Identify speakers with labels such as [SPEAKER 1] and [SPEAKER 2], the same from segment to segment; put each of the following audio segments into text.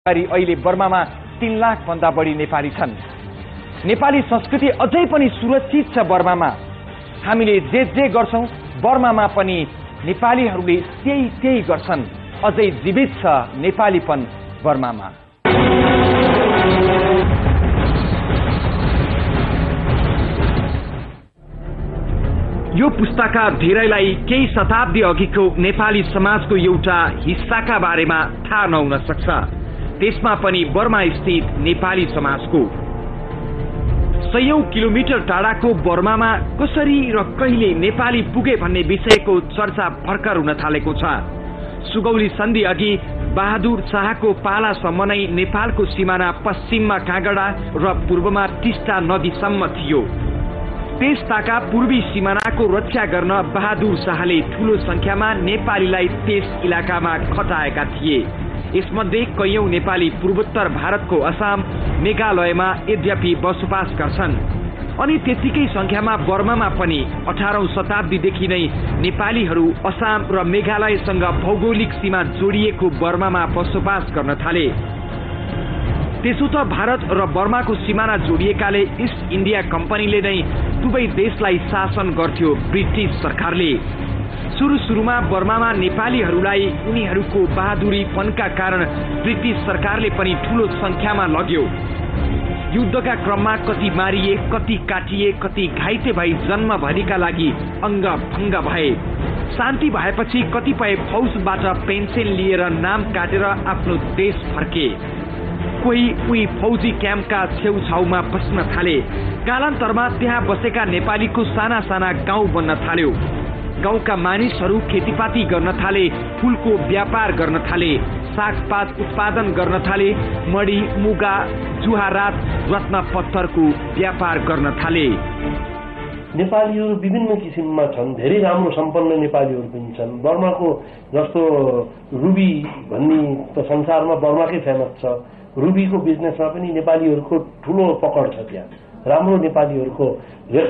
[SPEAKER 1] अहिले बर्मामा 3 लाख भन्दा बढी नेपाली छन्। नेपाली संस्कृति अझै पनि सुरक्षित छ बर्मामा। हामीले जे गर्छौं बर्मामा पनि नेपालीहरूले त्यही गर्छन्। अझै जीवित छ नेपालीपन बर्मामा। यो पुस्ताका धेरैलाई केही शताब्दी अघिको नेपाली समाजको एउटा हिस्साका बारेमा थाहा नहुन सक्छ, त्यसमा पनि बर्मा स्थित नेपाली समाजको। सयौं किलोमिटर टाढाको बर्मामा कसरी र कहिले नेपाली पुगे भन्ने विषयको चर्चा भर्खर हुन थालेको छ। सुगौली सन्धि अघि बहादुर शाहको पालासम्म नै नेपालको सिमाना पश्चिममा काँगडा र पूर्वमा टिस्टा नदीसम्म थियो। त्यस ताका पूर्वी सिमानाको रक्षा गर्न बहादुर शाहले ठूलो संख्यामा नेपालीलाई त्यस इलाकामा खटाएका थिए। यसमध्ये कैयौं नेपाली पूर्वोत्तर भारतको असम, मेघालयमा यद्यपि बसोबास गर्छन्। अनि त्यतिकै संख्यामा बर्मामा पनि 18औं शताब्दीदेखि नै नेपालीहरू असम र मेघालयसँग भौगोलिक सीमा जोडिएको बर्मामा बसोबास गर्न थाले। त्यसो त भारत र बर्माको सिमाना जोडिएकाले ईस्ट इन्डिया कम्पनीले नै दुवै देशलाई शासन गर्थ्यो ब्रिटिश सरकारले। सुरुमा बर्मामा नेपालीहरूलाई उनीहरूको बहादुरीपनका कारण ब्रिटिश सरकारले पनि ठूलो संख्यामा लग्यो। युद्धका क्रममा कति मारिए, कति काटिए, कति घाइते भई जन्मभरिका लागि अंग भंग भए। शान्ति भएपछि कतिपय फौजबाट पेन्सन लिएर नाम काटेर आफ्नो देश फर्के। कोही उही फौजी क्याम्पका छेउछाउमा बस्न थाले। कालान्तरमा त्यहाँ बसेका नेपालीको साना साना गाउँ बन्न थाल्यो। गाउँका मानिसहरू खेतीपाती गर्न थाले, फूलको व्यापार गर्न थाले, सागपात उत्पादन गर्न थाले, मडी, मुगा, जुहारात, रत्न पत्थरको व्यापार गर्न थाले।
[SPEAKER 2] नेपालीहरू विभिन्न किसिममा छन्, धेरै राम्रो सम्पन्न नेपालीहरू पनि छन्। बर्माको जस्तो रुबी भन्ने त संसारमा बर्माकै फेमस छ। रुबीको बिजनेसमा पनि नेपालीहरूको ठूलो पकड छ। त्यहाँ राम्रो नेपालीहरूको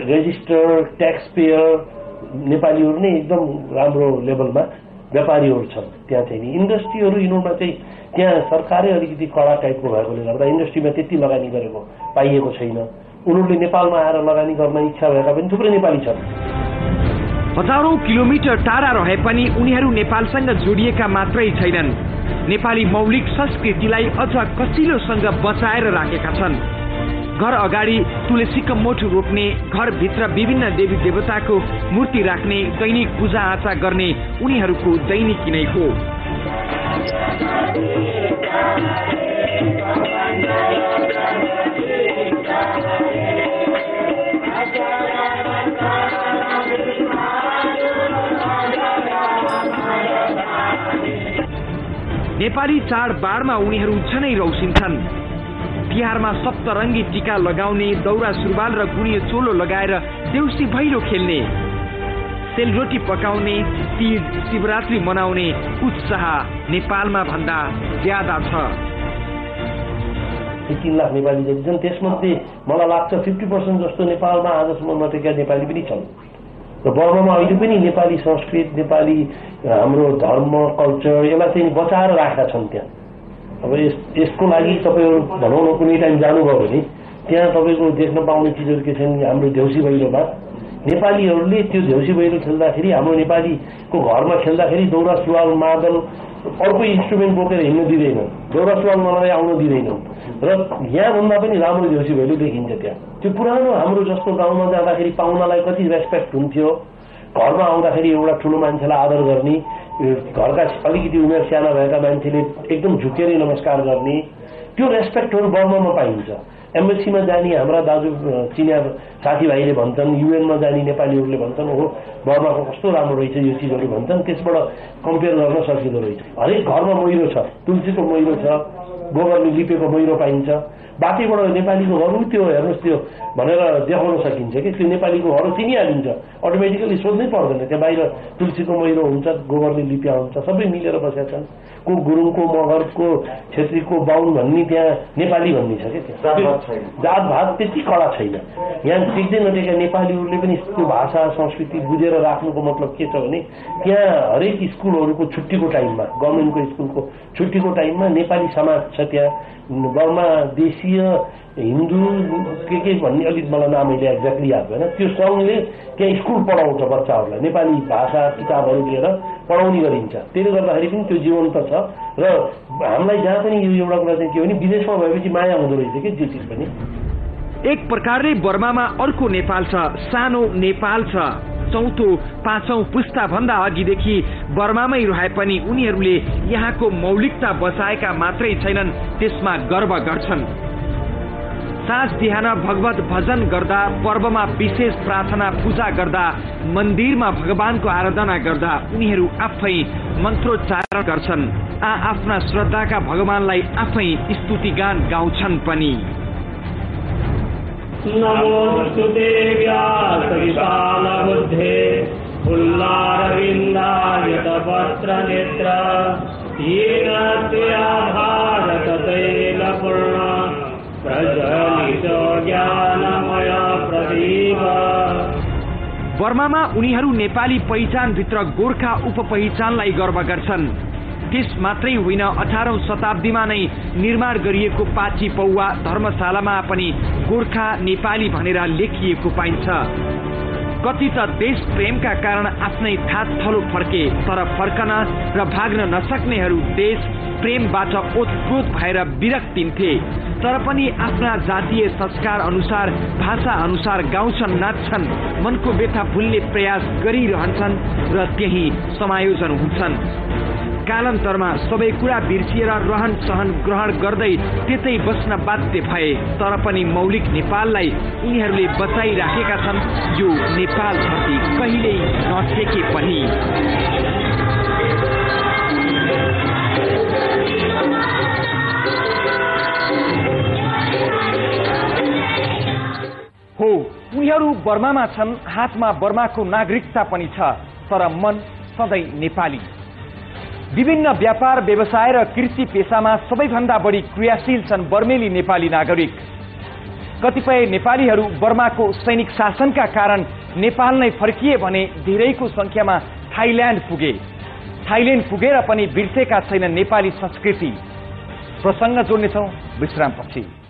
[SPEAKER 2] रेजिस्टर, ट्याक्स पेयर नेपालीहरू नै एकदम राम्रो लेभलमा व्यापारीहरू छन्। त्यहाँ चाहिँ इन्डस्ट्रीहरू यिनीहरूमा चाहिँ त्यहाँ सरकारै अलिकति कडा टाइपको भएकोले गर्दा इन्डस्ट्रीमा त्यति लगानी गरेको पाइएको छैन। उनीहरूले नेपालमा आएर लगानी गर्न इच्छा भएका पनि थुप्रै नेपाली छन्।
[SPEAKER 1] हजारौं किलोमिटर टाढा रहे पनि उनीहरू नेपालसँग जोडिएका मात्रै छैनन्, नेपाली मौलिक संस्कृतिलाई अझ कसिलोसँग बचाएर राखेका छन्। घर अगाडि तुलसीको मोठ रोप्ने, घरभित्र विभिन्न देवी देवताको मूर्ति राख्ने, दैनिक पूजा आचा गर्ने उनीहरूको दैनिकी नै हो। नेपाली चाडबाडमा उनीहरू झनै रौसिन्छन्। तिहारमा सप्तरङ्गी टीका लगाउने, दौरा सुरुवाल र गुनियो चोलो लगाएर देउसी भैलो खेल्ने, सेलरोटी पकाउने, तीज शिवरात्रि मनाउने उत्साह नेपालमा भन्दा ज्यादा छ।
[SPEAKER 2] 3 लाख नेपाली जति छन्। त्यसमध्ये मलाई लाग्छ 50% जस्तो नेपालमा आजसम्म नटेका नेपाली पनि छन्। र बर्मामा अहिले पनि नेपाली संस्कृति, नेपाली हाम्रो धर्म, कल्चर यसलाई चाहिँ बचाएर राखेका छन् त्यहाँ। अब यसको लागि तपाईँहरू भनौँ न कुनै टाइम जानुभयो भने त्यहाँ तपाईँको देख्न पाउने चिजहरू के छन्। हाम्रो देउसी भैलोमा नेपालीहरूले त्यो देउसी भैलो खेल्दाखेरि, हाम्रो नेपालीको घरमा खेल्दाखेरि दौरा सुरुवाल, मादल, अर्को इन्स्ट्रुमेन्ट बोकेर हिँड्न दिँदैनन्, दौरा सुरुवाल नलाइ आउन दिँदैनन्। र यहाँभन्दा पनि राम्रो देउसी भैलो देखिन्छ त्यहाँ। त्यो पुरानो हाम्रो जस्तो गाउँमा जाँदाखेरि पाहुनालाई कति रेस्पेक्ट हुन्थ्यो, घरमा आउँदाखेरि एउटा ठुलो मान्छेलाई आदर गर्ने, घरका अलिकति उमेर साना भएका मान्छेले एकदम झुकेरै नमस्कार गर्ने, त्यो रेस्पेक्टहरू बर्मामा पाइन्छ। एम्बेसीमा जाने हाम्रा दाजु चिनिया साथीभाइले भन्छन्, युएनमा जाने नेपालीहरूले भन्छन्, हो बर्माको कस्तो राम्रो रहेछ यो चिजहरू भन्छन्। त्यसबाट कम्पेयर गर्न सकिँदो रहेछ। हरेक घरमा मैरो छ, तुलसीको मैरो छ, गोबरले लिपेको मैरो पाइन्छ। बाटैबाट नेपालीको घर त्यो हेर्नुहोस् त्यो भनेर देखाउन सकिन्छ कि त्यो नेपालीको घर चिनिहालिन्छ अटोमेटिकली सोध्नै पर्दैन त्यहाँ बाहिर तुलसीको मैलो हुन्छ गोबरले लिप्या हुन्छ सबै मिलेर बसेका छन् को गुरुङको मगरको छेत्रीको बाहुन भन्ने त्यहाँ नेपाली भन्ने छ क्या जात भात त्यति कडा छैन यहाँ टिक्दै नटेका नेपालीहरूले पनि त्यो भाषा संस्कृति बुझेर राख्नुको मतलब के छ भने त्यहाँ हरेक स्कुलहरूको छुट्टीको टाइममा गभर्मेन्टको स्कुलको छुट्टीको टाइममा नेपाली समाज छ त्यहाँ बर्मा देशीय हिन्दू के भन्ने अलिक मलाई नाम अहिले एक्ज्याक्टली याद भएन त्यो सङ्घले त्यहाँ स्कुल पढाउँछ बच्चाहरूलाई नेपाली भाषा किताबहरू लिएर पढाउने गरिन्छ त्यसले गर्दाखेरि पनि त्यो जीवन्त छ र हामीलाई जहाँ पनि यो एउटा कुरा चाहिँ के हो भने विदेशमा भएपछि माया हुँदो रहेछ कि जे चिज पनि
[SPEAKER 1] एक प्रकारले बर्मामा अर्को नेपाल छ सानो नेपाल छ चौथो पाँचौं पुस्ता भन्दा अघिदेखि बर्मामै रहे पनि उनीहरूले यहाँको मौलिकता बचाएका मात्रै छैनन् त्यसमा गर्व गर्छन् साँझ बिहान भगवत भजन गर्दा पर्वमा विशेष प्रार्थना पूजा गर्दा मन्दिरमा भगवानको आराधना गर्दा उनीहरू आफै मन्त्रोच्चारण गर्छन् आफ्ना श्रद्धाका भगवानलाई आफै स्तुतिगान गाउँछन् पनि
[SPEAKER 3] नमोस्तुते व्यासविशालबुद्धे फुल्लारविन्दायतपत्रनेत्र येन त्वया भारततैलपूर्णा प्रज्वलितो ज्ञानमय प्रदीप
[SPEAKER 1] बर्मामा उनीहरू नेपाली पहिचानभित्र गोर्खा उपपहिचानलाई गर्व गर्छन् त्यस मात्रै होइन 18औं शताब्दीमा नै निर्माण गरिएको पाची पौवा धर्मशालामा पनि गोर्खा नेपाली भनेर लेखिएको पाइन्छ कति त देश प्रेमका कारण आफ्नै थात थलो फर्के तर फर्कन र भाग्न नसक्नेहरू देश प्रेमबाट ओतप्रोत भएर विरक्तिन्थे तर पनि आफ्ना जातीय संस्कार अनुसार भाषा अनुसार गाउँछन् नाच्छन् मनको व्यथा भुल्ने प्रयास गरिरहन्छन् र त्यही समायोजन हुन्छन् कालान्तरमा सबै कुरा बिर्सिएर रहन सहन ग्रहण गर्दै त्यतै बस्न बाध्य भए तर पनि मौलिक नेपाललाई उनीहरूले बचाइराखेका छन् यो नेपाल धरती कहिल्यै नछेके पनि हो उनीहरू बर्मामा छन् हातमा बर्माको नागरिकता पनि छ तर मन सधैँ नेपाली विभिन्न व्यापार व्यवसाय र कृषि पेशामा सबैभन्दा बढी क्रियाशील छन् बर्मेली नेपाली नागरिक कतिपय नेपालीहरू बर्माको सैनिक शासनका कारण नेपाल नै फर्किए भने धेरैको संख्यामा थाइल्यान्ड पुगेर पनि बिर्सेका छैनन् नेपाली संस्कृति प्रसंग जोड्नेछौं विश्रामपछि